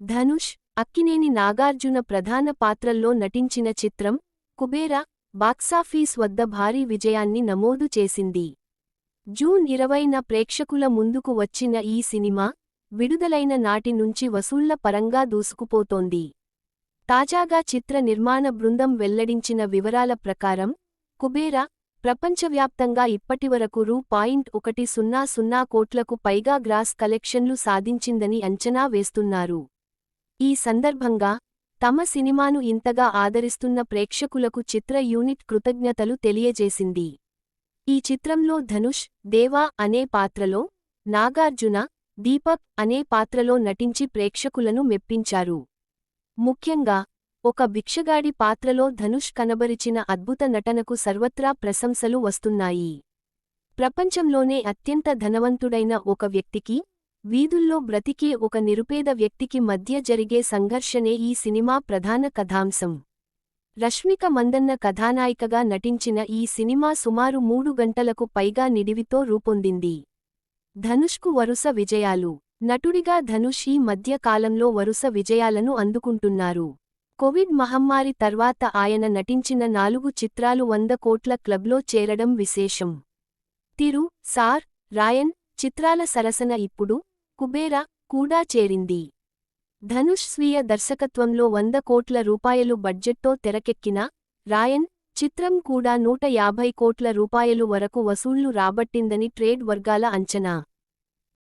ధనుష్, అక్కినేని నాగార్జున ప్రధాన పాత్రల్లో నటించిన చిత్రం కుబేరా బాక్సాఫీస్ వద్ద భారీ విజయాన్ని నమోదు చేసింది. జూన్ 20న ప్రేక్షకుల ముందుకు వచ్చిన ఈ సినిమా విడుదలైన నాటి నుంచి వసూళ్ల పరంగా దూసుకుపోతోంది. తాజాగా చిత్ర నిర్మాణ బృందం వెల్లడించిన వివరాల ప్రకారం కుబేరా ప్రపంచవ్యాప్తంగా ఇప్పటివరకు రూ.100 కోట్లకు పైగా గ్రాస్ కలెక్షన్లు సాధించిందని అంచనా వేస్తున్నారు. ఈ సందర్భంగా తమ సినిమాను ఇంతగా ఆదరిస్తున్న ప్రేక్షకులకు చిత్ర యూనిట్ కృతజ్ఞతలు తెలియజేసింది. ఈ చిత్రంలో ధనుష్, దేవా అనే పాత్రలో, నాగార్జున, దీపక్ అనే పాత్రలో నటించి ప్రేక్షకులను మెప్పించారు. ముఖ్యంగా ఒక భిక్షగాడి పాత్రలో ధనుష్ కనబరిచిన అద్భుత నటనకు సర్వత్రా ప్రశంసలు వస్తున్నాయి. ప్రపంచంలోనే అత్యంత ధనవంతుడైన ఒక వ్యక్తికి, వీధుల్లో బ్రతికే ఒక నిరుపేద వ్యక్తికి మధ్య జరిగే సంఘర్షణే ఈ సినిమా ప్రధాన కథాంశం. రష్మిక మందన్న కథానాయికగా నటించిన ఈ సినిమా సుమారు 3 గంటలకు పైగా నిడివితో రూపొందింది. ధనుష్కు వరుస విజయాలు. నటుడిగా ధనుష్ ఈ మధ్య కాలంలో వరుస విజయాలను అందుకుంటున్నారు. కోవిడ్ మహమ్మారి తర్వాత ఆయన నటించిన 4 చిత్రాలు 100 కోట్ల క్లబ్లో చేరడం విశేషం. తిరు, సార్, రాయన్ చిత్రాల సరసన ఇప్పుడు కుబేరా కూడా చేరింది. ధనుష్ స్వీయ దర్శకత్వంలో 100 కోట్ల రూపాయలు బడ్జెట్తో తెరకెక్కిన రాయన్ చిత్రం కూడా 150 కోట్ల రూపాయలు వరకు వసూళ్లు రాబట్టిందని ట్రేడ్ వర్గాల అంచనా.